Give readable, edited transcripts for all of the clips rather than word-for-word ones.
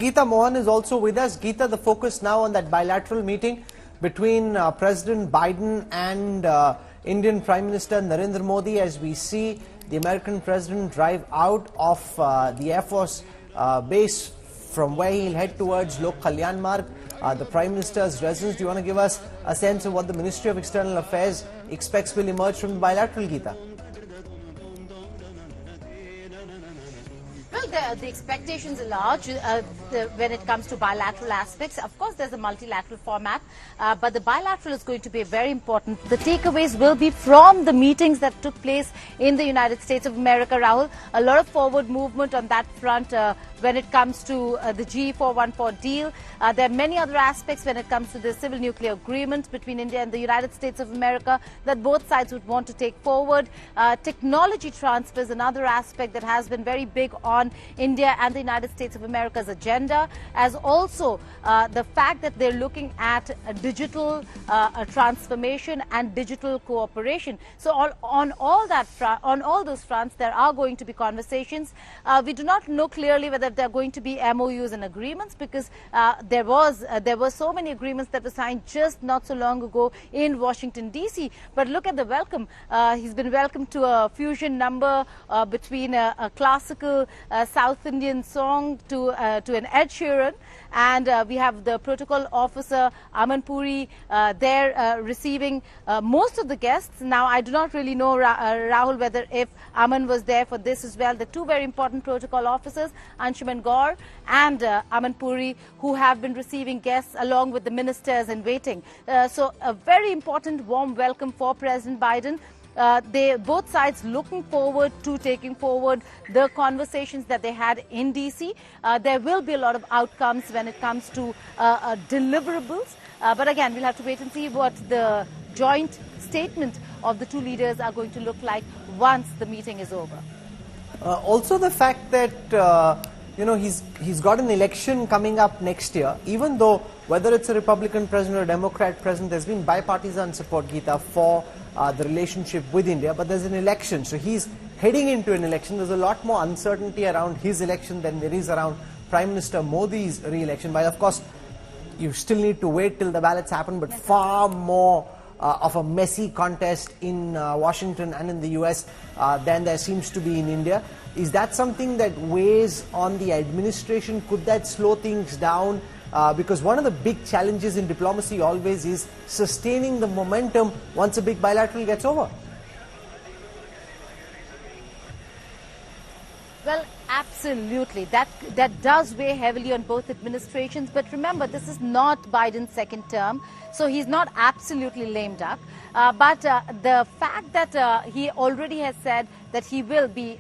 Geeta Mohan is also with us. Geeta, the focus now on that bilateral meeting between President Biden and Indian Prime Minister Narendra Modi, as we see the American President drive out of the Air Force base from where he'll head towards Lok Kalyan Marg, the Prime Minister's residence. Do you want to give us a sense of what the Ministry of External Affairs expects will emerge from the bilateral, Geeta? Well, the expectations are large when it comes to bilateral aspects. Of course, there's a multilateral format, but the bilateral is going to be very important. The takeaways will be from the meetings that took place in the United States of America, Rahul. A lot of forward movement on that front when it comes to the GE414 deal. There are many other aspects when it comes to the civil nuclear agreement between India and the United States of America that both sides would want to take forward. Technology transfer is another aspect that has been very big on India and the United States of America's agenda, as also the fact that they're looking at a digital transformation and digital cooperation. So on all those fronts, there are going to be conversations. We do not know clearly whether there are going to be MOUs and agreements, because there were so many agreements that were signed just not so long ago in Washington, D.C. But look at the welcome. He's been welcomed to a fusion number between a classical South Indian song to an Ed Sheeran, and we have the protocol officer Aman Puri there receiving most of the guests. Now, I do not really know, Rahul, whether if Aman was there for this as well. The two very important protocol officers, Anshuman Gaur and Aman Puri, who have been receiving guests along with the ministers in waiting. So a very important warm welcome for President Biden. Both sides looking forward to taking forward the conversations that they had in D.C. There will be a lot of outcomes when it comes to deliverables. But again, we'll have to wait and see what the joint statement of the two leaders are going to look like once the meeting is over. Also the fact that he's got an election coming up next year, even though whether it's a Republican president or a Democrat president, there's been bipartisan support, Geeta, for the relationship with India, but there's an election. So he's heading into an election. There's a lot more uncertainty around his election than there is around Prime Minister Modi's re-election. But of course, you still need to wait till the ballots happen, but far more of a messy contest in Washington and in the US than there seems to be in India. Is that something that weighs on the administration? Could that slow things down? Because one of the big challenges in diplomacy always is sustaining the momentum once a big bilateral gets over. Well, absolutely. That does weigh heavily on both administrations. But remember, this is not Biden's second term, so he's not absolutely lame duck. But the fact that he already has said that he will be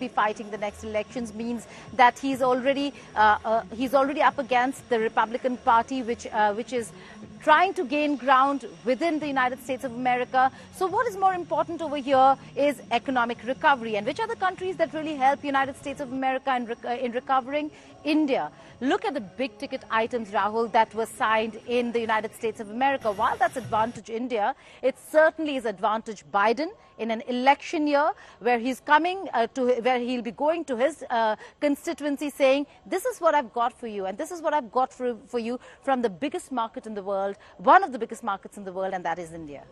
fighting the next elections means that he's already up against the Republican Party, which is trying to gain ground within the United States of America. So what is more important over here is economic recovery. And which are the countries that really help United States of America in recovering? India. Look at the big ticket items, Rahul, that were signed in the United States of America. While that's advantage India, it certainly is advantage Biden in an election year where he's coming where he'll be going to his constituency saying, this is what I've got for you, and this is what I've got for you from the biggest market in the world, one of the biggest markets in the world, and that is India.